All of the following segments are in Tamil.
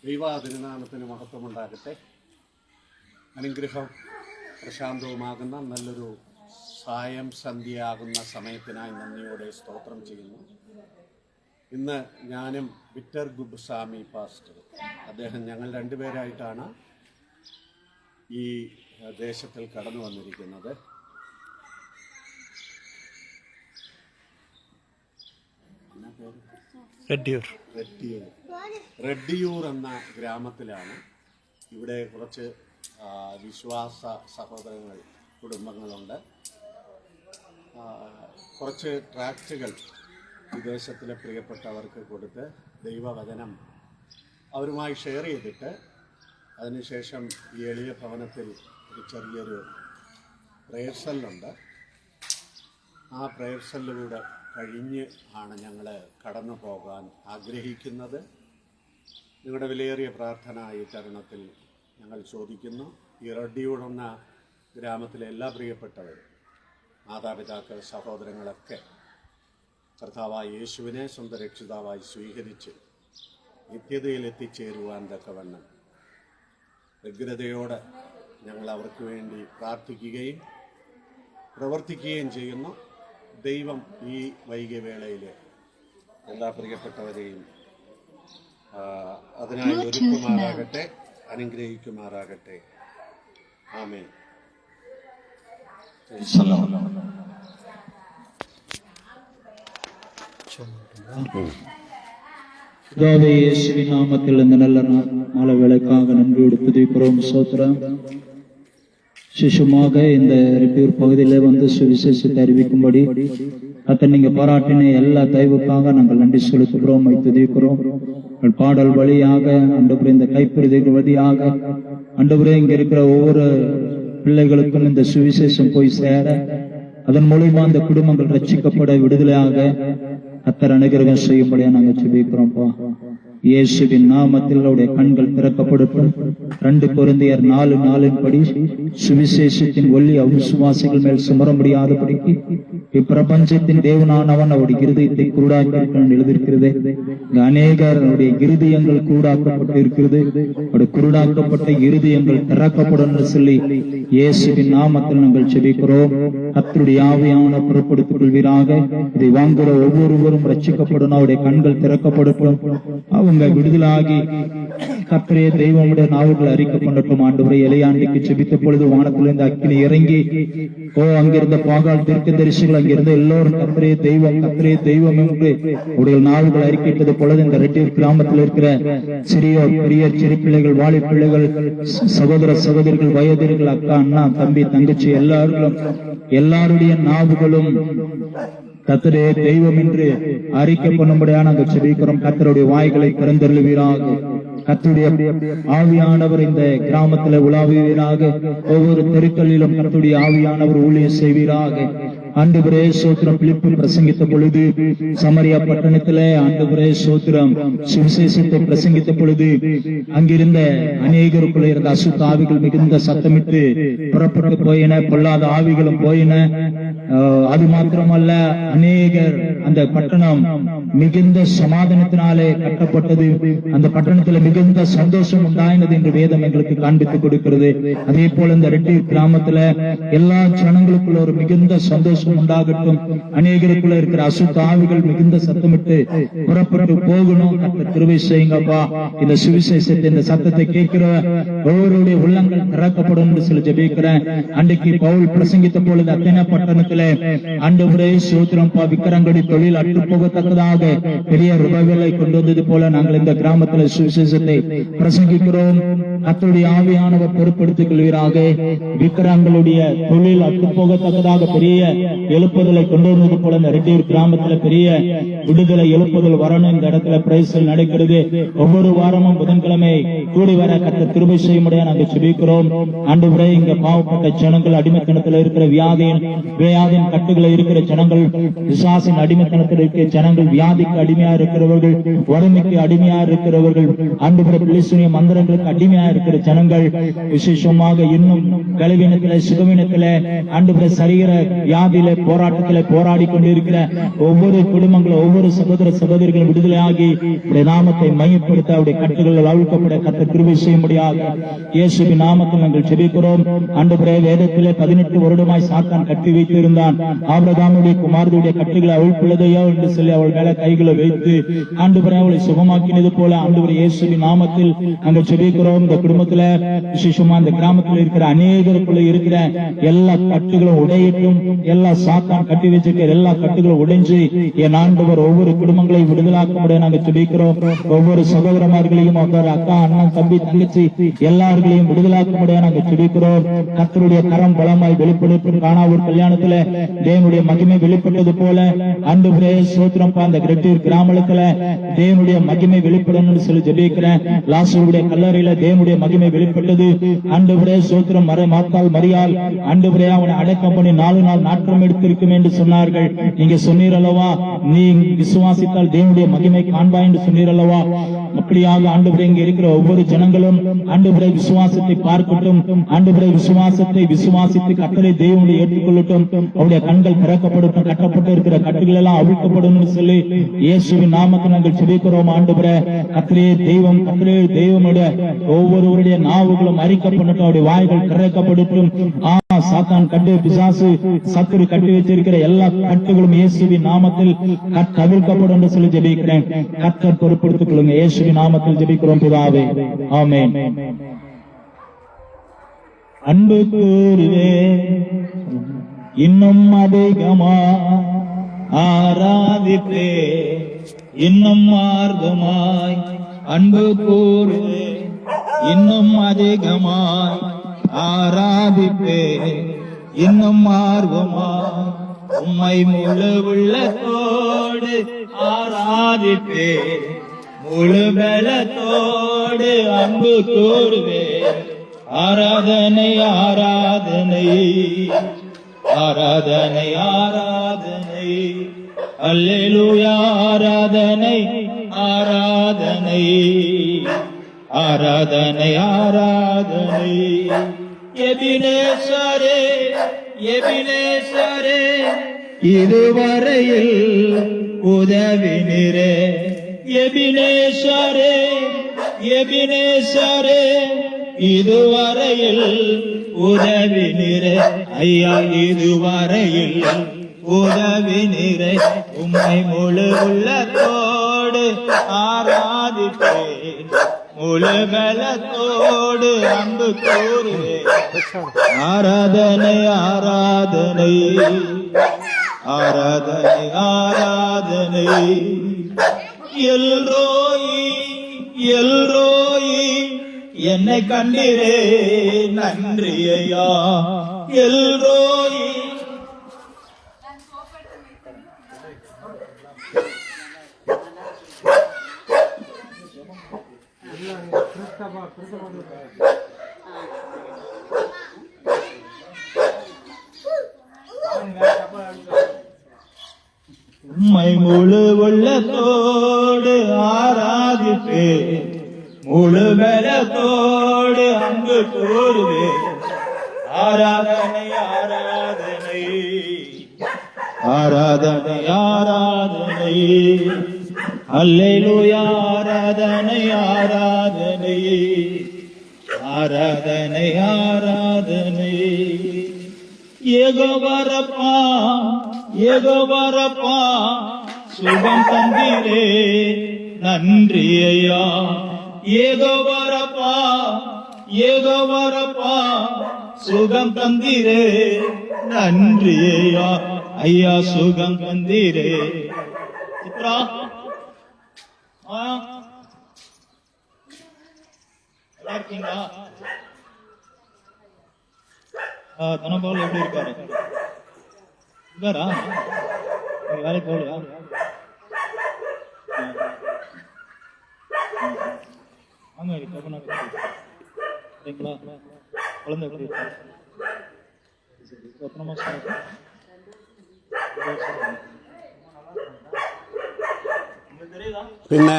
ദൈവതിരുനാമത്തിന് മഹത്വമുണ്ടാകട്ടെ. അനുഗ്രഹം പ്രശാന്തവുമാകുന്ന നല്ലൊരു സായം സന്ധ്യയാകുന്ന സമയത്തിനായി നന്ദിയോടെ സ്തോത്രം ചെയ്യുന്നു. ഇന്ന് ഞാനും വിക്ടർ ഗുബ്സാമി പാസ്റ്റർ, അദ്ദേഹം ഞങ്ങൾ രണ്ടുപേരായിട്ടാണ് ഈ ദേശത്തിൽ കടന്നു വന്നിരിക്കുന്നത്. റെഡ്ഡിയൂർ എന്ന ഗ്രാമത്തിലാണ്. ഇവിടെ കുറച്ച് വിശ്വാസ സഹോദരങ്ങൾ കുടുംബങ്ങളുണ്ട്. കുറച്ച് ട്രാക്റ്റുകൾ വിദേശത്തിലെ പ്രിയപ്പെട്ടവർക്ക് കൊടുത്ത് ദൈവവചനം അവരുമായി ഷെയർ ചെയ്തിട്ട് അതിനുശേഷം ഈ എളിയ ഭവനത്തിൽ ഒരു ചെറിയൊരു പ്രയർ സെല്ലുണ്ട്. ആ പ്രയർ സെല്ലിലൂടെ കഴിഞ്ഞ് ആണ് ഞങ്ങൾ കടന്നു പോകാൻ ആഗ്രഹിക്കുന്നത്. നിങ്ങളുടെ വിലയേറിയ പ്രാർത്ഥന ഈ തരുണത്തിൽ ഞങ്ങൾ ചോദിക്കുന്നു. ഈ റെഡ്ഡിയൂർ എന്ന ഗ്രാമത്തിലെ എല്ലാ പ്രിയപ്പെട്ടവരും, മാതാപിതാക്കൾ, സഹോദരങ്ങളൊക്കെ കർത്താവായ യേശുവിനെ സ്വന്തം രക്ഷിതാവായി സ്വീകരിച്ച് നിത്യതയിൽ എത്തിച്ചേരുവാൻ തക്കവണ്ണം വ്യഗ്രതയോടെ ഞങ്ങൾ അവർക്ക് വേണ്ടി പ്രാർത്ഥിക്കുകയും പ്രവർത്തിക്കുകയും ചെയ്യുന്നു. ദൈവം ഈ വൈകിയ വേളയിൽ എല്ലാ പ്രിയപ്പെട്ടവരെയും അതിനായി ഒരുക്കുമാറാകട്ടെ, അനുഗ്രഹിക്കുമാറാകട്ടെ. ആമേൻ. യേശുവിன் நாமத்தில் இந்த நல்ல மாலை வேளைக்காக நன்றியோடு துதிக்கிறோம். ஸ்தோத்திரம். சிசுமாக இந்த ரெட்டியூர் பகுதியிலே வந்து சுவிசேஷத்தை அறிவிக்கும்படி அத்தை நீங்க பாராட்டின எல்லா தயவுக்காக நாங்கள் நன்றி செலுத்துகிறோம், துதிக்கிறோம். பாடல் வழியாக ஆண்டவரே, இந்த கைப்பிடிகள் வழியாக ஆண்டவரே, இங்க இருக்கிற ஒவ்வொரு பிள்ளைகளுக்கும் இந்த சுவிசேஷம் போய் சேர, அதன் மூலமா அந்த குடும்பங்கள் ரட்சிக்கப்பட விடுதலையாக கர்த்தர் அனுகிரகம் செய்யும்படியா நாங்கள் ஜெபிக்கிறோம்ப்பா. இயேசுவின் நாமத்தில் அவருடைய கண்கள் திறக்கப்படட்டும். 2 கொரிந்தியர் 4:4 சுவிசேஷத்தின் ஒளி அவிசுவாசிகள் மேல் சுமர முடியாதபடிக்கு இப்பிரபஞ்சத்தின் தேவனானவன் அவருடைய இருதயத்தை கூடாக்கியிருக்கிறான் எழுதியிருக்கிறது. அநேகர் அவருடைய இருதயங்கள் கூடாக்கப்பட்டு இருக்கிறது. அவருடைய குருடாக்கப்பட்ட இருதயங்கள் திறக்கப்படும் என்று சொல்லி இயேசுவின் நாமத்தில் நாங்கள் ஜெபிக்கிறோம். கர்த்தருடைய ஆவியான பொறுப்படுத்திக் கொள்வீராக. இதை வாங்குகிற ஒவ்வொருவரும் ரட்சிக்கப்படும், அவருடைய கண்கள் திறக்கப்படட்டும், அவங்க விடுதலாகி கர்த்தரே தெய்வமுடைய நாவுகள் அறிக்கை பண்ணட்டும். ஆண்டவரே, இளையாண்டிக்கு ஜெபித்த பொழுது வானத்திலிருந்து அக்கினி இறங்கி அங்கிருந்த பாகால் தீர்க்கதரிசிகள் அங்கிருந்த எல்லோரும் கர்த்தரே தெய்வம், கர்த்தரே தெய்வம் என்று உடைய நாவுகள் அறிக்கையிட்டது பொழுது இந்த ரெட்டியூர் கிராமத்தில் இருக்கிற சிறியோர், பெரியோர், சிறு பிள்ளைகள், வாலி பிள்ளைகள், சகோதர சகோதரிகள், வயதிர்கள், அக்கா, அண்ணா, தம்பி, தங்கச்சி, எல்லாருடைய நாவுகளும் கர்த்தரே தெய்வம் என்று அறிக்கை பண்ணும்படியான நாங்கள் ஜெபிக்கிறோம். கர்த்தருடைய வாய்களை திறந்தருளுவீராக. கர்த்தருடைய ஆவியானவர் இந்த கிராமத்தில் உலாவுவீராக. ஒவ்வொரு தெருக்களிலும் கர்த்தருடைய ஆவியானவர் ஊழியம் செய்வீராக. ஆண்டவரே சோத்திரம். பிலிப்பு பிரசங்கித்த பொழுது சமரியா பட்டணத்திலே ஆண்டவரே சோத்திரம் சுவிசேஷத்தை பிரசங்கித்த பொழுது அங்கிருந்த அநேகருக்குள்ள இருந்த அசுத்த ஆவிகள் மிகுந்த சத்தமிட்டு புறப்பட்டு போயின, பொல்லாத ஆவிகளும் போயின. அது மாத்திரமல்ல, அநேகர் அந்த பட்டணம் மிகுந்த சமாதானத்தினாலே கட்டப்பட்டது. அந்த பட்டணத்துல மிகுந்த சந்தோஷம் உண்டாயினது என்று வேதம் எங்களுக்கு காண்பித்துக் கொடுக்கிறது. அதே போல இந்த ரெட்டியூர் கிராமத்துல எல்லா ஜனங்களுக்குள்ள ஒரு மிகுந்த சந்தோஷம் உண்டாகட்டும். அநேகருக்குள்ள இருக்கிற அசுத்த ஆவிகள் மிகுந்த சத்தமிட்டு புறப்பட்டு போகணும். கர்த்தர் கிருபை செய்யுங்கப்பா. இந்த சுவிசேஷத்தை, இந்த சத்தத்தை கேட்கிற ஒவ்வொருடைய உள்ளங்கள் திறக்கப்படும் என்று சொல்லி ஜெபிக்கிறேன். அன்றைக்கு பவுல் பிரசங்கித்த பொழுது அத்தனை பட்டணத்திலே ஆண்டவரே சோத்திரம் விக்கிரங்கடி தொழில் அற்று போகத்தக்கதாக பெரிய ரிவைவலை கொண்டு வந்தது போல நாங்கள் இந்த கிராமத்தில் சுவிசேஷத்தை பிரசங்கிக்கிறோம். கர்த்தருடைய ஆவியானவர் பொறுப்படுத்திக் கொள்வீராக. விக்கிரங்களுடைய தொழில் அற்று போகத்தக்கதாக பெரிய எழுப்புதலை கொண்டு வந்தது போல இந்த ரெட்டியூர் கிராமத்துல பெரிய விடுதலை எழுப்புதல் வரணும். இந்த இடத்துல பிரைஸ்கள் நடக்கிறது. ஒவ்வொரு வாரமும் புதன்கிழமை கூடி வர கர்த்தர் கிருபை செய்ய முடியாது நாங்கள் ஜெபிக்கிறோம். ஆண்டவரே, இங்க பாவப்பட்ட ஜனங்கள், அடிமைத்தனத்தில் இருக்கிற வியாதியின் கட்டுகளை இருக்கிற ஜனங்கள், விசுவாசின் அடிமைத்தனத்தில் இருக்கிற ஜனங்கள், வியாதிக்கு அடிமையா இருக்கிறவர்கள், வறுமைக்கு அடிமையா இருக்கிறவர்கள், ஆண்டவரே பிலிஸ்தீனிய மந்திரங்களுக்கு அடிமையா இருக்கிற ஜனங்கள், விசேஷமாக இன்னும் கலவீனத்தில சுகவீனத்தில ஆண்டவரே சரீர வியாதியில நாட்டிலே போராட்டத்திலே போராடி கொண்டிருக்கிற ஒவ்வொரு குடும்பங்களும் ஒவ்வொரு சகோதர சகோதரிகளும் விடுதலையாகி உடைய நாமத்தை மையப்படுத்த அவருடைய கட்டுகள் அவிழ்க்கப்பட கர்த்தர் கிருபை செய்ய முடியாது. இயேசுவின் நாமத்தில் நாங்கள் ஜெபிக்கிறோம். ஆண்டவரே, வேதத்திலே 18 வருடமாய் சாத்தான் கட்டி வைத்திருந்தான். ஆபிரகாமுடைய குமாரனுடைய கட்டுகளை அவிழ்ப்புள்ளதையோ என்று சொல்லி அவள் மேல கைகளை வைத்து ஆண்டவரே அவளை சுகமாக்கினது போல ஆண்டவரே இயேசுவின் நாமத்தில் நாங்கள் ஜெபிக்கிறோம். இந்த குடும்பத்துல விசேஷமா இந்த கிராமத்தில் இருக்கிற அநேகருக்குள்ள இருக்கிற எல்லா கட்டுகளும் உடையட்டும். எல்லா சாத்தான் கட்டி வச்சிருக்கிற எல்லா கட்டுகளும் உடைஞ்சு என் ஆண்டவர் ஒவ்வொரு குடும்பங்களையும் விடுதலாக்க முடிய நாங்கள் ஜெபிக்கிறோம். ஒவ்வொரு சகோதரமார்களையும் ஒவ்வொரு அக்கா அண்ணன் தம்பி தங்கச்சி எல்லார்களையும் விடுதலாக்க முடிய நாங்கள் ஜெபிக்கிறோம். கர்த்தருடைய கரம் பலமாய் வெளிப்படுத்தும். காணாவூர் கல்யாணத்துல தேவனுடைய மகிமை வெளிப்பட்டது போல ஆண்டவரே சோத்திரம் அந்த கிரெட்டூர் கிராமத்துல தேவனுடைய மகிமை வெளிப்படணும்னு சொல்லி ஜெபிக்கிறேன். லாசருடைய கல்லறையில தேவனுடைய மகிமை வெளிப்பட்டது. ஆண்டவரே சோத்திரம் மாத்தால் மரியாள் ஆண்டவரே அவனை அடக்கம் பண்ணி 4 நாள் நாற்றம் எடுத்திருக்கும் என்று சொன்னார்கள். நீங்க சொன்னீர் அல்லவா, நீ விசுவாசித்தால் தேவனுடைய மகிமை காண்பாய் என்று சொன்னீர் அல்லவா. அப்படியாக ஆண்டவரே இங்க இருக்கிற ஒவ்வொரு ஜனங்களும் ஆண்டவரே விசுவாசத்தை பார்க்கட்டும். ஆண்டவரே விசுவாசத்தை விசுவாசித்து கர்த்தரை தேவனுடைய ஏற்றுக்கொள்ளட்டும். அவருடைய கண்கள் திறக்கப்படட்டும். கட்டப்பட்டு இருக்கிற கட்டுகள் எல்லாம் அவிழ்க்கப்படும் சொல்லி இயேசுவின் நாமத்தில் நாங்கள் ஜெபிக்கிறோம். ஆண்டவரே கர்த்தரே தெய்வம், கர்த்தரே தெய்வமுடைய ஒவ்வொருவருடைய நாவுகளும் அறிக்கப்படட்டும். அவருடைய வாய்கள் திறக்கப்படட்டும். சாத்தான் கட்டு பிசாசு சத்துரு கட்டி வச்சிருக்கிற எல்லா கட்டுகளும் இயேசுவின் நாமத்தில் கவிழ்க்கப்படும் என்று சொல்லி ஜெபிக்கிறேன். கர்த்தர் பொறுப்படுத்திக் கொள்ளுங்க. இயேசுவின் நாமத்தில் ஜெபிக்கிறோம் பிதாவே, ஆமென். அன்பு கூறுவே இன்னும் அதிகமா ஆராதிப்பே இன்னும் மார்க்கமாய். அன்பு கூறுவே இன்னும் அதிகமாய் ஆராதிப்பே இன்னும் ஆர்வமாய். உம்மை முழு உள்ளத்தோடு ஆராதிப்பே முழு பலத்தோடு அன்பு கூறுவே. ஆராதனை ஆராதனை ஆராதனை ஆராதனை அல்லேலூயா. ஆராதனை ஆராதனை ஆராதனை ஆராதனை. எபினேசரே எபினேசரே இதுவரையில் உதவினரே. எபினேசரே எபினேசரே இதுவரையில் உதவினரே. ஐயா இதுவரையில் உதவினரே. உம்மை முழு உள்ளத்தோடு ஆராதிப்பேன் முழு பலத்தோடு அன்பு கூறுவேன். ஆராதனை ஆராதனை ஆராதனை ஆராதனை. எல்ரோயி எல்ரோயி என்னை கண்டிரே நன்றி ஐயா. எல்ரோயி உம்மை முழு உள்ளத்தோடு ஆராதிப்பே முழு பலத்தோடு அன்பு கூறுவே. ஆராதனை ஆராதனை ஆராதனை ஆராதனை அல்லேலூயா. ஆராதனை ஆராதனை ஆராதனை ஆராதனை. ஏகோவரப்பா ஏகோவரப்பா சுகம் தந்தீரே நன்றி ஐயா. ஏகோவரப்பா ஏகோவரப்பா சுகம் தந்தீரே நன்றி ஐயா. ஐயா சுகம் தந்தீரே. சித்ரா இருக்கீங்களா? தனபால் எப்படி இருக்காரு? இருக்காரா? வேலைக்கு போகலையா? வாங்க சரிங்களா? குழந்தை எப்படி இருக்கு? எத்தனை மாசம்? பின்ன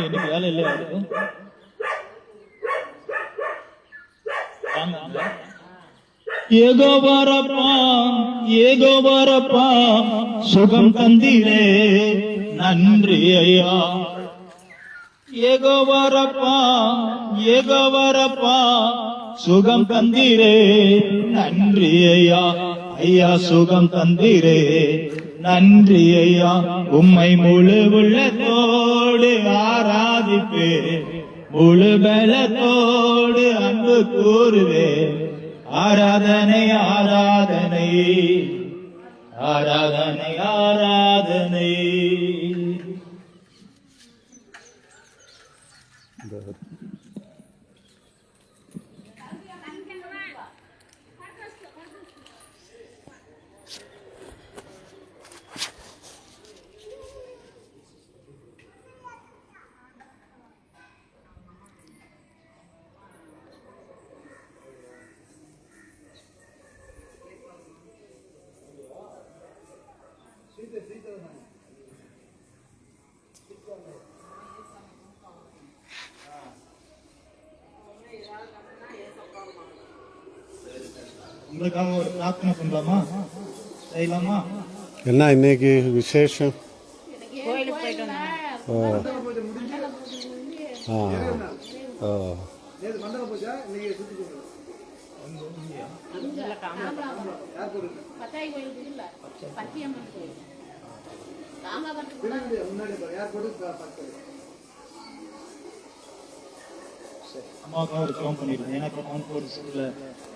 இன்னைக்கு வேலை இல்லையா? ஏகோவாரப்பா ஏகோவாரப்பா சுகம் தந்தீரே நன்றி ஐயா. ஏகோவாரப்பா ஏகோவாரப்பா சுகம் தந்தீரே நன்றி ஐயா. ஐயா சுகம் தந்தீரே நன்றி ஐயா. உம்மை முழு உள்ளத்தோடு ஆராதிப்பே, முழு பலத்தோடு அன்பு கூறுவே. ஆராதனை ஆராதனை ஆராதனை ஆராதனை. உங்களுக்காக ஒரு பிரார்த்தனை பண்லாமா, செய்யலாமா? என்ன இன்னைக்கு விசேஷம்? கோயிலுக்கு போயிட்டு வந்தோம். ஆ ஓ பத்தாயி கோயிலுக்கு இல்ல, பத்தியம்மன் கோயில். அம்மாவுக்காக ஒரு ஜெபம் பண்ணிருக்கேன். எனக்கு அவங்க ஒரு சில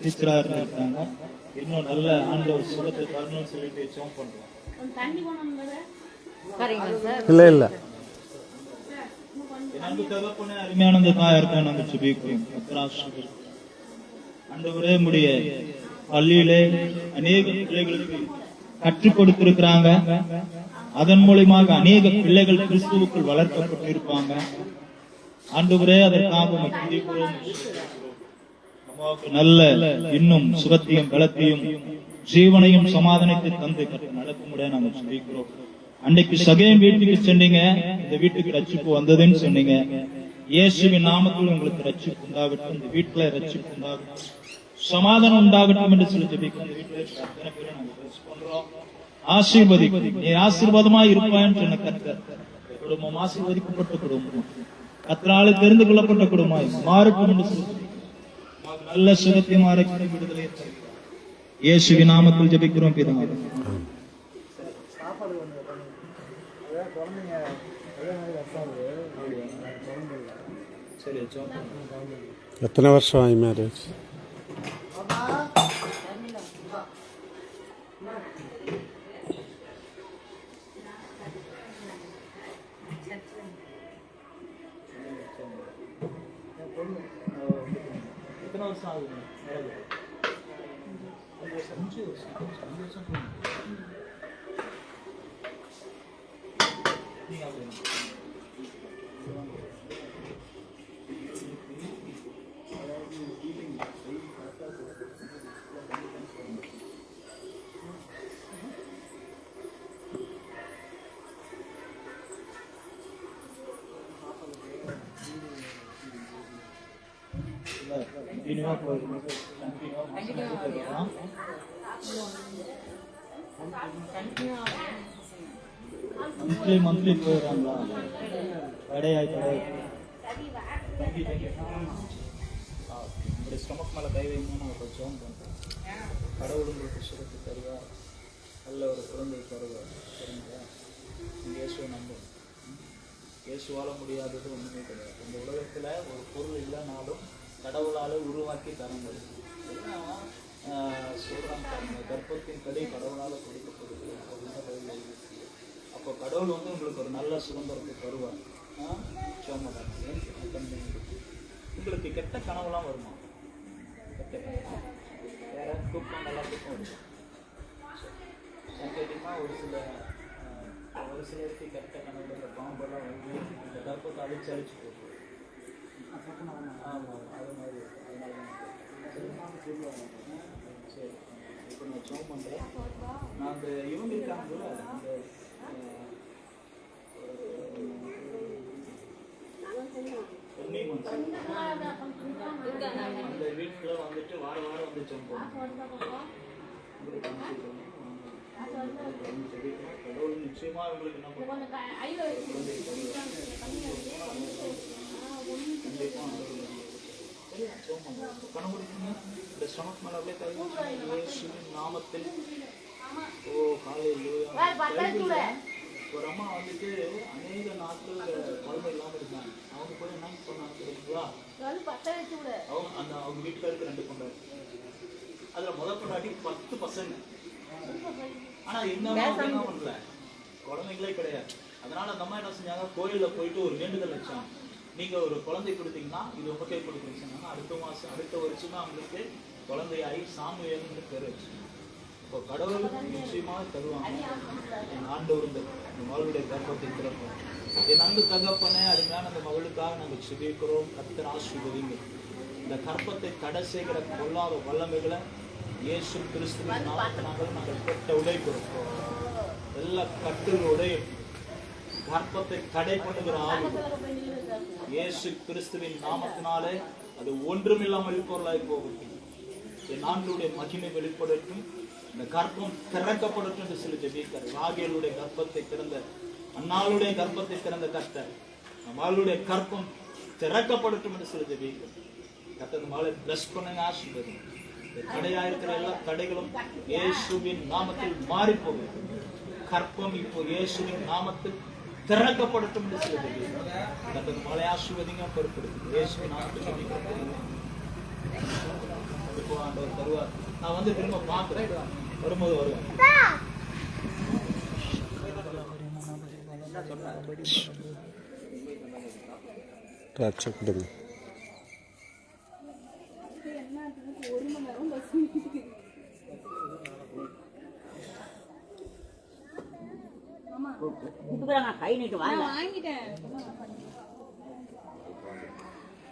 டீச்சரா இருக்காங்க. இன்னும் நல்ல ஆண்டவர் சுகத்தை தரணும்னு சொல்லிட்டு ஜெபம் பண்றோம். தண்ணி போனோம் சரிங்களா சார்? இல்லை இல்லை எனக்கு தகப்பனே அருமையானது இருக்கான்னு நாங்கள் ஜெபிக்கிறோம். ஆண்டவரே முடிய பள்ளியிலே அநேக பிள்ளைகளுக்கு கற்றுக் கொடுத்திருக்கிறாங்க. அதன் மூலமாக அநேக பிள்ளைகள் கிறிஸ்துவுக்குள் வளர்க்கப்பட்டிருப்பாங்க. ஆண்டவரே அதற்காக அம்மாவுக்கு நல்ல இன்னும் சுகத்தையும் பலத்தையும் ஜீவனையும் சமாதானத்தை தந்து நடக்க முடிய நாங்கள் சொல்லிக்கிறோம். அன்னைக்கு சகையம் வீட்டுக்கு சென்றீங்க, இந்த வீட்டுக்கு ரட்சிப்பு வந்ததுன்னு சொன்னீங்க. இயேசுவின் நாமத்தில் உங்களுக்கு ரட்சிப்பு உண்டாகட்டும், இந்த வீட்டுல ரட்சிப்பு உண்டாகட்டும், சமாதானம் உண்டாகட்டும் என்று சொல்லி ஜெபிக்கிறோம். ஆசீர்வதி, நீ ஆசீர்வாதமா இருப்பான்னு சொன்ன கர்த்தர் குடும்பம் ஆசீர்வதிக்கப்பட்ட குடும்பம், கர்த்தராலே தெரிந்து கொள்ளப்பட்ட குடும்பம் மாறட்டும் என்று சொல்லி நல்ல சுகத்தையும் ஆரோக்கியம் விடுதலை இயேசுவின் நாமத்தில் ஜெபிக்கிறோம் பிதாவே. எத்தனை வருஷம் ஆகி மேரேஜ்? எத்தனை வருஷம் ஆகுது? மந்த்லி போயிடறாங்களா? உங்களுடைய ஸ்டொமக் மேல கை வைக்கணும்னு ஒரு ஜெபம் பண்றேன். கடவுள் உங்களுக்கு சுகத்தை தருவார், நல்ல ஒரு குழந்தை தருவார். சரிங்களா? இயேசுவை நம்பும். இயேசுவால முடியாதது ஒண்ணுமே கிடையாது. இந்த உலகத்துல ஒரு பொருள் இல்லைனாலும் கடவுளால உருவாக்கி தர முடியும். சொல்றாங்க, கர்ப்பத்தின் கதை கடவுளால கொடுக்கப்படுது. அப்போ கடவுள் உங்களுக்கு ஒரு நல்ல சுதந்திரத்தை தருவார். உங்களுக்கு கெட்ட கனவுலாம் வருமா? கெட்ட கனவு வேற தூக்கம், நல்லா தூக்கம் வருமா? கேட்டீங்கன்னா ஒரு சிலருக்கு கெட்ட கனவுல இந்த பாம்பெல்லாம் வந்து இந்த கர்ப்பத்தை அழிச்சு போகும். ஆமாம், அது மாதிரி. சரி, இப்போ நான் ஜோம் பண்ணுறேன். நான் அந்த இவங்க இருக்காங்க, அந்த பொன்னி மனுஷன் அந்த வீட்டுல வந்துட்டு வார வாரம் வந்து ஜெபம் பண்ணுவோம். கடவுள் நிச்சயமா உங்களுக்கு என்ன பண்ணுவாங்க? இந்த ஸ்டொமக் மேல அப்படியே கை வச்சு இயேசுவின் நாமத்தில் ஓ ஹalleluya. ஒரு அம்மா வந்துட்டு அநேக நாட்கள் குழந்தை இல்லாம இருந்தாங்க. அவங்க போய் என்ன பண்ணாங்க தெரியுங்களா? அவங்க வீட்டுக்காருக்கு 2 பொண்டாட்டி. அதுல முதல் பொண்டாட்டி 10 பசங்க. ஆனா என்ன பண்ணல, குழந்தைங்களே கிடையாது. அதனால அந்த அம்மா என்ன செஞ்சாங்க, கோயில்ல போயிட்டு ஒரு வேண்டுதல் வச்சாங்க. நீங்க ஒரு குழந்தை கொடுத்தீங்கன்னா இது உங்க கை கொடுக்குறீங்க சொன்னாங்க. அடுத்த வருஷமா அவங்களுக்கு குழந்தையாகி சாமுவேல்னு பேர் வச்சு. இப்போ கடவுள் நிச்சயமா தருவாங்க. என் ஆண்டவர் இந்த மகளுடைய கர்ப்பத்தை திறப்போம். என் அன்பு தகப்பனே, அருமையான அந்த மகளுக்காக நாங்கள் சுபிக்கிறோம். கர்த்தர் ஆசீர்வதிங்க. இந்த கர்ப்பத்தை தடை செய்கிற பொல்லாத வல்லமைகளை இயேசு கிறிஸ்துவின் நாமத்தினால நாங்கள் கட்ட உடைக்கிறோம். எல்லா கட்டுகளுடைய கர்ப்பத்தை தடை பண்ணுகிற ஆள் இயேசு கிறிஸ்துவின் நாமத்தினாலே அது ஒன்றுமில்லாமல் பொருளாய் போகும். என் ஆண்டவருடைய மகிமை வெளிப்படட்டும். இந்த கர்ப்பம் திறக்கப்படட்டும் என்று சொல்லி ஜெபிக்கிறார். ராகேலுடைய கர்ப்பத்தை திறந்த, அன்னாளுடைய கர்ப்பத்தை திறந்த கர்த்தர் நம்மளுடைய கர்ப்பம் திறக்கப்படட்டும் என்று சொல்லி ஜெபிக்கிறார். கர்த்தர் மாலை பிளஸ் பண்ணுங்க, ஆசீர்வதிங்க. தடையா இருக்கிற எல்லா தடைகளும் இயேசுவின் நாமத்தில் மாறி போகும். கர்ப்பம் இப்போ இயேசுவின் நாமத்தில் திறக்கப்படட்டும் என்று சொல்லி ஜெபிக்கிறார். கர்த்தர் மாலை ஆசீர்வதிங்க, பொறுப்படுத்துங்க. இயேசுவின் நாமத்தில் இப்போ ஆண்டவர் தருவார். நான் வந்து திரும்ப பார்க்கிறேன், வரும்போது வருவேன். ரட்சப்படுங்க. கை நீட்டு வாங்கிட்டேன்.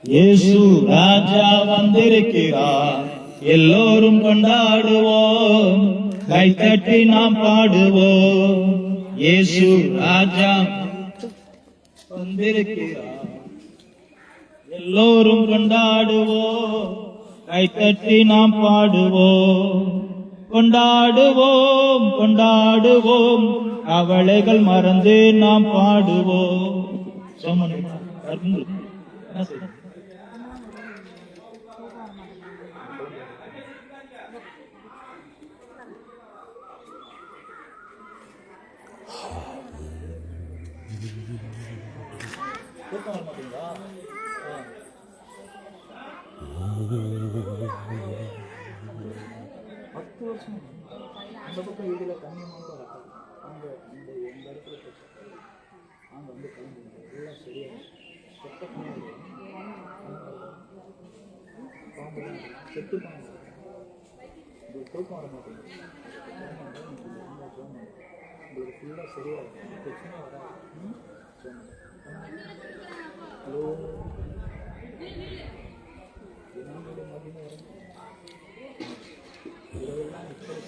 இயேசு ராஜா வந்திருக்கிறார், எல்லோரும் கொண்டாடுவோம், கைத்தட்டி நாம் பாடுவோம். இயேசு ராஜா வந்திருக்கிறார், எல்லோரும் கொண்டாடுவோம், கைத்தட்டி நாம் பாடுவோம். கொண்டாடுவோம் கொண்டாடுவோம், கவலைகள் மறந்து நாம் பாடுவோம். அந்த பக்கம் வீடுல தண்ணி மட்டும் அங்க இந்த இடத்துல அங்க வந்து கிளம்பி எல்லாம் சரியா செத்து பண்ண தூக்கம் வர மாட்டேங்குது. உங்களுக்கு ஃபுல்லாக சரியா பிரச்சனை வராது. ஹலோ, என்னோட மதியம் வரும் இரவெல்லாம் இப்படி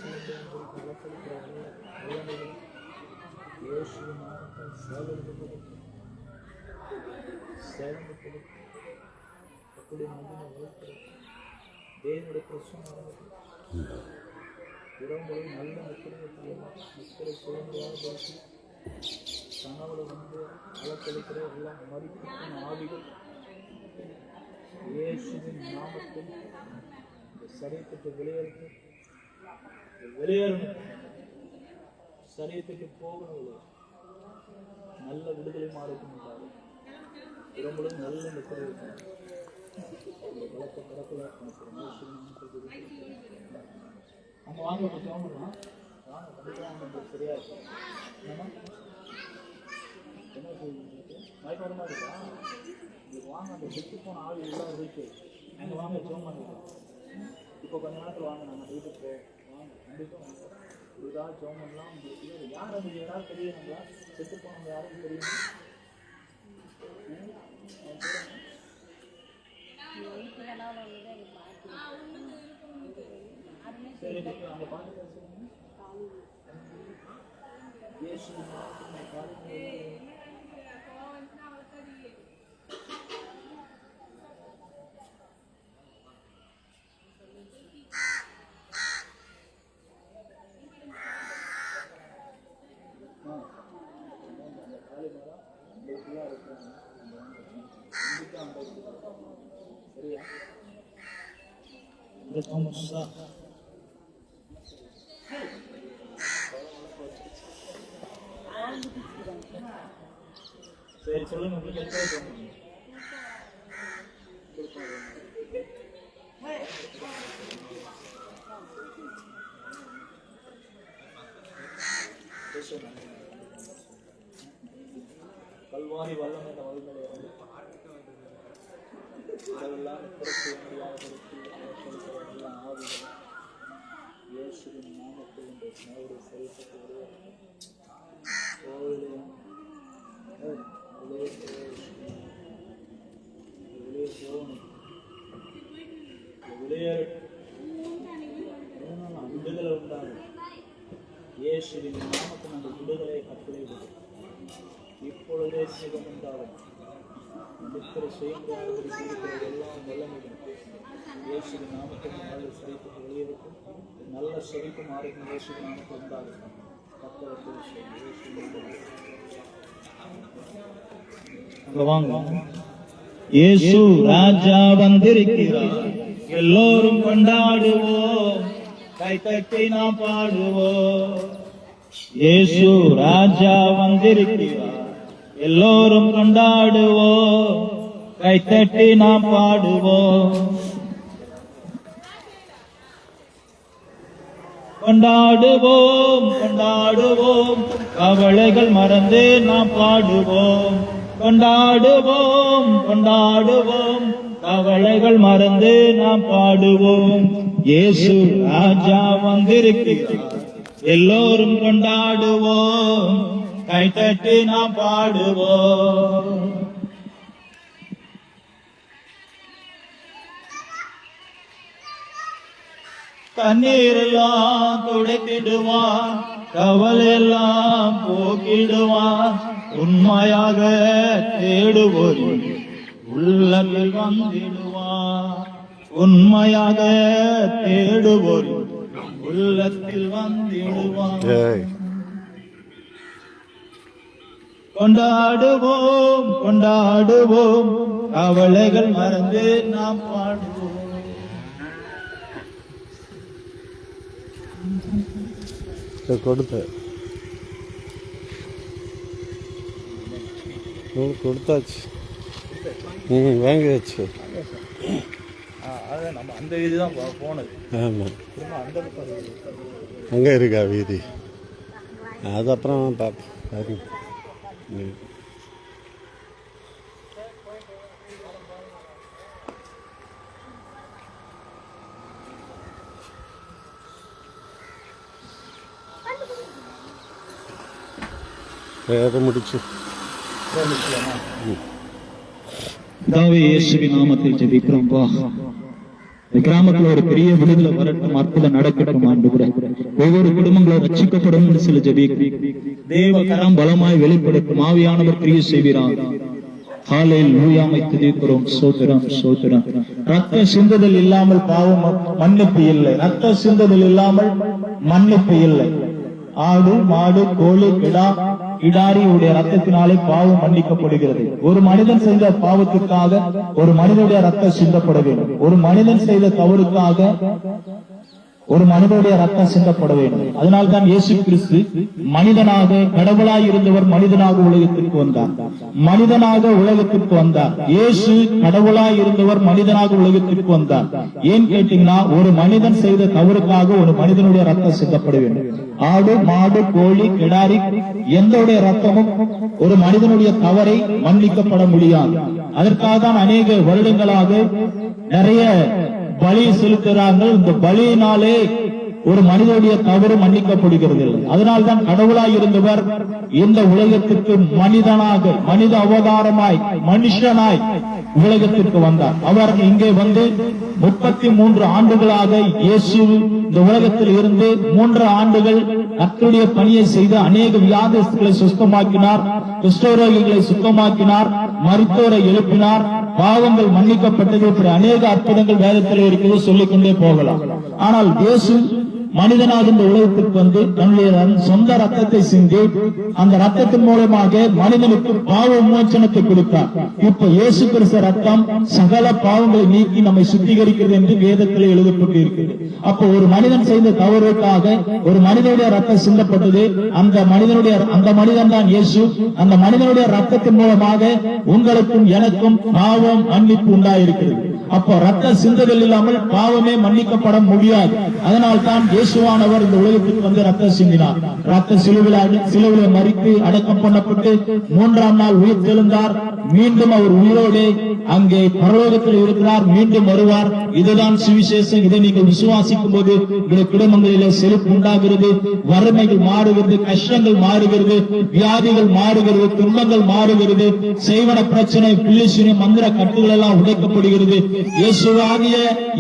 இயேசு நாமத்தில் சேதம் அப்படி மதியம் வளர்க்கிறது தேவனுடைய பிரச்சனை இரவுகளை நல்ல மக்களை சுதந்திரமாக பேசி கனவுல வந்து அலக்கழிக்கிற எல்லாம் மதிப்பின் ஆவிகள் இயேசுவின் நாமத்தில் இந்த சரீரத்துக்கு வெளியேறணும், சரீரத்துக்கு போகணும். நல்ல விடுதலை மாறட்டும். இரவுகளும் நல்ல மக்களை வளர்த்த கடற்கரை அங்கே வாங்க தோணுலாம் வாங்க கண்டிப்பாக சரியா இருக்கும். என்ன மயக்கமாக இருக்கா? உங்களுக்கு வாங்க, அந்த செத்து போன ஆள் எல்லாம் இருக்கு. அங்கே வாங்க ஜோம் பண்ணிக்கலாம். இப்போ கொஞ்ச நேரத்தில் வாங்க, நாங்கள் வீட்டுக்கு வாங்க, கண்டிப்பாக வாங்க. இதுதான் ஜோம் பண்ணலாம். உங்களுக்கு யார் அது யாராவது தெரியுங்களா? செத்து போனவங்க யாரும் தெரியுமா? சரி, அவங்க பார்த்து பேசுறீங்க. இயேசு சரி சொல்லுங்க. கல்வாரி வல்லமை விடுதலை உண்டாகும். இயேசுவின் நாமத்தில் அந்த விடுதலை கட்டளையிடுவோம். இப்பொழுதே சுகம் உண்டாகும். இருக்கிற செய்தியாளர்கள் இருக்கிற எல்லாம் வல்லமையும் இயேசுவின் நாமத்தில் நல்ல சிரிப்பு வெளியிருக்கும். நல்ல செழிப்பு மாறும். இயேசுவின் நாமத்தில் உண்டாகும். இயேசு ராஜா வந்திருக்கிறார், எல்லோரும் கொண்டாடுவோம், கை தட்டி நாம் பாடுவோம். இயேசு ராஜா வந்திருக்கிறார், எல்லோரும் கொண்டாடுவோம், கை தட்டி நாம் பாடுவோம். கொண்டாடுவோம் கொண்டாடுவோம், கவலைகள் மறந்து நாம் பாடுவோம். கொண்டாடுவோம் கொண்டாடுவோம், கவலைகள் மறந்து நாம் பாடுவோம். இயேசு ராஜா வந்திருக்கிறார், எல்லோரும் கொண்டாடுவோம், கை தட்டி நாம் பாடுவோம். கண்ணீரெல்லாம் துடைத்திடுவான், கவலையெல்லாம் போக்கிடுவான். உண்மையாக தேடுவோர் உள்ளத்தில் வந்திடுவான். உண்மையாக தேடுவோர் உள்ளத்தில் வந்திடுவான். கொண்டாடுவோம் கொண்டாடுவோம், கவலைகள் மறந்து நாம் பாடுவோம். கொடுத்தாச்சு, வாங்கியாச்சு. நம்ம அந்த வீதி தான் போனது. ஆமாம், அங்கே இருக்கா வீதி, அது அப்புறம் பார்ப்போம். வேற முடிச்சு இயேசுவின் நாமத்தில் ஜெபிக்கிறோம்பா. இந்த கிராமத்துல ஒரு பெரிய விடுதலை வரட்டும், அற்புதம் நடக்கட்டும். ஆண்டவரே, ஒவ்வொரு குடும்பங்களும் ரட்சிக்கப்படும் என்று சில ஜெபிக்கிறேன். தேவ கரம் பலமாய் வெளிப்படட்டும். ஆவியானவர் கிரியை செய்கிறார். ஹல்லேலூயா துதிக்கிறோம். ஸ்தோத்திரம் ஸ்தோத்திரம். ரத்த சிந்துதல் இல்லாமல் பாவம் மன்னிப்பு இல்லை. ரத்த சிந்துதல் இல்லாமல் மன்னிப்பு இல்லை. ஆடு மாடு கோழி கிடாரி உடைய ரத்தத்தினாலே பாவம் மன்னிக்கப்படுகிறது. ஒரு மனிதன் செய்த பாவத்திற்காக ஒரு மனிதனுடைய ரத்தம் சிந்தப்பட வேண்டும். ஒரு மனிதன் செய்த தவறுக்காக ஒரு மனிதனுடைய ரத்தம் சிந்தப்பட வேண்டும். அதனால்தான் இயேசு கிறிஸ்து மனிதனாக, கடவுளாய் இருந்தவர் மனிதனாக உலகத்திற்கு வந்தார். மனிதனாக உலகத்திற்கு வந்தார். இயேசு கடவுளாய் இருந்தவர் மனிதனாக உலகத்திற்கு வந்தார். ஏன் கேட்டீங்கன்னா, ஒரு மனிதன் செய்த தவறுக்காக ஒரு மனிதனுடைய ரத்தம் சிந்தப்பட வேண்டும். ஆடு மாடு கோழி கிடாரி எந்தோடைய ரத்தமும் ஒரு மனிதனுடைய தவறை மன்னிக்கப்பட முடியாது. அதற்காக தான் அநேக வருடங்களாக நிறைய பலி செலுத்துகிறார்கள். இந்த பலியினாலே ஒரு மனிதனுடைய தவறு மன்னிக்கப்படுகிறது. அதனால்தான் கடவுளாய் இருந்தவர் இந்த உலகத்திற்கு மனிதனாக, மனித அவதாரமாய், மனுஷனாய் உலகத்திற்கு வந்தார். அவர் இங்கே வந்து 33 ஆண்டுகளாக இயேசு இந்த உலகத்தில் இருந்து 3 ஆண்டுகள் கர்த்தருடைய பணியை செய்து அநேக வியாதிகளை சுத்தமாக்கினார், குஷ்டரோகிகளை சுத்தமாக்கினார், மரித்தோரை எழுப்பினார், பாவங்கள் மன்னிக்கப்பட்டது. இப்படி அநேக அற்புதங்கள் வேதத்தில் இருக்கிறது, சொல்லிக்கொண்டே போகலாம். ஆனால் இயேசு மனிதனாக இந்த உலகத்திற்கு வந்து தன்னுடைய சொந்த ரத்தத்தை சிந்தி அந்த ரத்தத்தின் மூலமாக மனிதனுக்கு பாவ விமோசனத்தை கொடுத்தார். இப்ப இயேசு கிறிஸ்து ரத்தம் சகல பாவங்களை நீக்கி நம்மை சுத்திகரிக்கிறது என்று வேதத்தில் எழுதப்பட்டு இருக்கிறது. அப்போ ஒரு மனிதன் செய்த தவறுக்காக ஒரு மனிதனுடைய ரத்தம் சிந்தப்பட்டது. அந்த மனிதன் தான் இயேசு. அந்த மனிதனுடைய ரத்தத்தின் மூலமாக உங்களுக்கும் எனக்கும் பாவம் மன்னிப்பு உண்டாயிருக்கிறது. அப்போ ரத்த சிந்ததில் இல்லாமல் பாவமே மன்னிக்கப்பட முடியாது. அதனால் தான் இயேசுவானவர் இந்த உலகத்துக்கு வந்து ரத்தம் சிந்தினார். ரத்த சிலுவிலே மரித்து அடக்கம் பண்ணப்பட்டு 3ஆம் நாள் உயிர் தெழுந்தார். மீண்டும் அவர் உயிரோடு அங்கே பரலோகத்தில் இருக்கிறார், மீண்டும் வருவார். இதுதான் சுவிசேஷம். இதை நீங்கள் விசுவாசிக்கும் போது உங்களுடைய குடும்பங்களிலே செழிப்பு உண்டாகிறது, வறுமைகள் மாறுகிறது, கஷ்டங்கள் மாறுகிறது, வியாதிகள் மாறுகிறது, துன்பங்கள் மாறுகிறது, செய்வன பிரச்சனை, பிள்ளைசுனி மந்திர கட்டுகள் எல்லாம் உடைக்கப்படுகிறது. இயேசுவாகிய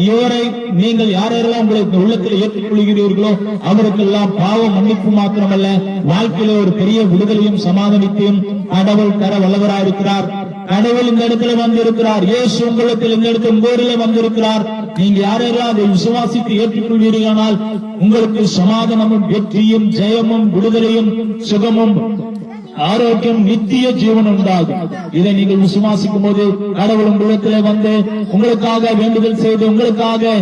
இவரை நீங்கள் யாரெல்லாம் உங்களுக்கு உள்ளத்தில் ஏற்றுக்கொள்கிறீர்களோ அவருக்கெல்லாம் பாவ மன்னிப்பு மாத்திரமல்ல, வாழ்க்கையில ஒரு பெரிய விடுதலையும் சமாதானத்தையும் கடவுள் தர வல்லவராயிருக்கிறார். கடவுள் இந்த இடத்துல வந்திருக்கிறார். இயேசு உங்களுக்கு இந்த இடத்துல உங்களிலே வந்திருக்கிறார். நீங்க யாரெல்லாம் அதை விசுவாசித்து ஏற்றுக்கொள்வீர்களானால் உங்களுக்கு சமாதானமும் வெற்றியும் ஜெயமும் விடுதலையும் சுகமும் ஆரோக்கியம் நித்திய ஜீவன் உண்டாகும். இதை நீங்கள் விசுவாசிக்கும் போது கடவுள் உங்களிடத்திலே வந்து உங்களுக்காக வேண்டுதல் செய்து உங்களுக்காக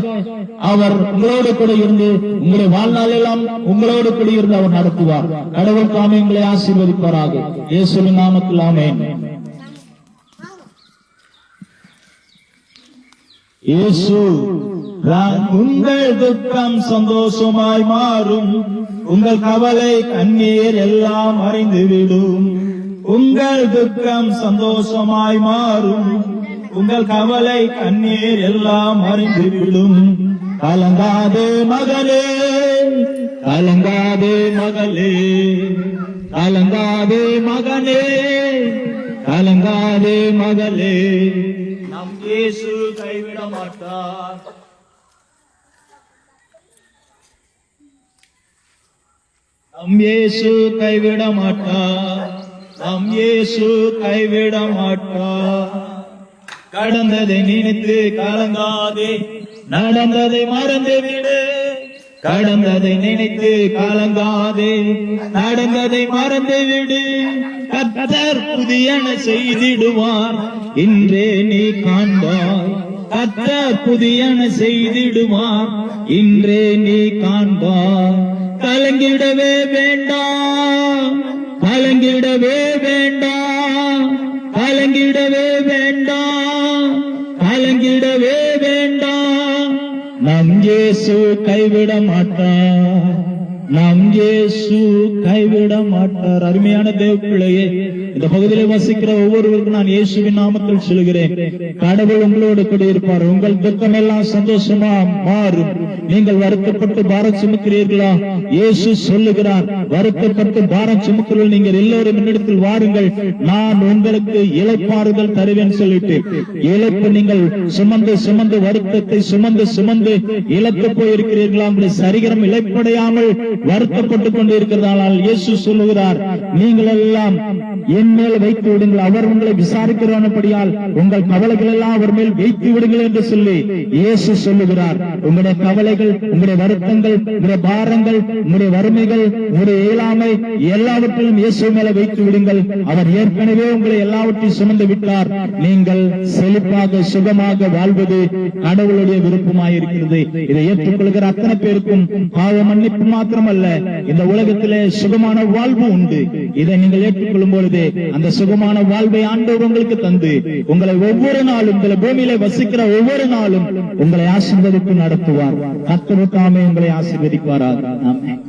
அவர் உங்களோடு கூட இருந்து உங்களுடைய வாழ்நாளெல்லாம் உங்களோடு கூட இருந்து அவர் நடத்துவார். கடவுள் தாமே உங்களை ஆசீர்வதிப்பாராக. இயேசுவின் நாமத்தில் ஆமென். இயேசு உங்கள் துக்கம் சந்தோஷமாய் மாறும், உங்கள் கவலை கண்ணீர் எல்லாம் மறைந்துவிடும். உங்கள் துக்கம் சந்தோஷமாய் மாறும், உங்கள் கவலை கண்ணீர் எல்லாம் மறைந்துவிடும். கலங்காதே மகளே, கலங்காதே மகளே, கலங்காதே மகனே, கலங்காதே மகளே, நம் இயேசு கைவிட மாட்டார். நம் இயேசு கைவிட மாட்டார். நம் இயேசு கைவிட மாட்டார். கடந்ததை நினைத்து கலங்காதே, நடந்ததை மறந்துவிடு. கடந்ததை நினைத்து கலங்காதே, நடந்ததை மறந்துவிடு. கர்த்தர் புதியன செய்திடுவார், இன்றே நீ காண்பாய். கர்த்தர் புதியன செய்திடுவார், இன்றே நீ காண்பாய். கலங்கிடவே வேண்டாம், கலங்கிடவே வேண்டாம், கலங்கிடவே வேண்டாம், கலங்கிடவே வேண்டாம். நம் இயேசு கைவிட மாட்டார். நம் இயேசு கைவிட மாட்டார். அருமையான தேவ பிள்ளையே, இந்த பகுதியிலே வசிக்கிற ஒவ்வொருவருக்கும் நான் இயேசுவின் நாமத்தில் சொல்கிறேன், கடவுள் உங்களோடு கூட இருப்பார். உங்கள் துக்கம் எல்லாம் சந்தோஷமா மாறும். நீங்கள் வருத்தப்பட்டு பாரம் சுமக்கிறீர்களா? இயேசு சொல்லுகிறார், வருத்தப்பட்டு பாரம் சுமக்கிறீர்கள் நீங்கள் எல்லோரும் என்னிடத்தில் வாருங்கள், நான் உங்களுக்கு இளைப்பாறுதல் தருவேன் சொல்லிட்டு, இழப்பு நீங்கள் சுமந்து சுமந்து வருத்தத்தை சுமந்து சுமந்து இழப்பு போயிருக்கிறீர்களா? உங்களுடைய சரீரம் இழைப்படையாமல் வருத்தப்பட்டுக் கொண்டு இருக்கிறதால் இயேசு சொல்லுகிறார், நீங்கள் எல்லாம் என் மேல் வைத்து விடுங்கள், அவர் உங்களை விசாரிக்கிறபடியால் உங்கள் கவலைகள் எல்லாம் அவர் மேல் வைத்து விடுங்கள் என்று சொல்லி இயேசு சொல்லுகிறார். உங்களுடைய கவலைகள், உங்களுடைய வருத்தங்கள், உங்களுடைய பாரங்கள், உங்களுடைய வறுமைகள், உங்களுடைய இயலாமை எல்லாவற்றிலும் இயேசு மேல வைத்து விடுங்கள். அவர் ஏற்கனவே உங்களை எல்லாவற்றையும் சுமந்து விட்டார். நீங்கள் செழிப்பாக சுகமாக வாழ்வது கடவுளுடைய விருப்பமாயிருக்கிறது. இதை ஏற்றுக்கொள்கிற அத்தனை பேருக்கும் பாவ மன்னிப்பு மாத்திரமல்ல, இந்த உலகத்திலே சுகமான வாழ்வு உண்டு. இதை நீங்கள் ஏற்றுக்கொள்ளும் பொழுது அந்த சுகமான வாழ்வை ஆண்டவர் உங்களுக்கு தந்து உங்களை ஒவ்வொரு நாளும் இந்த பூமியிலே வசிக்கிற ஒவ்வொரு நாளும் உங்களை ஆசீர்வதித்து நடத்துவார். கர்த்தர் தாமே உங்களை ஆசீர்வதிப்பாராக. ஆமென்.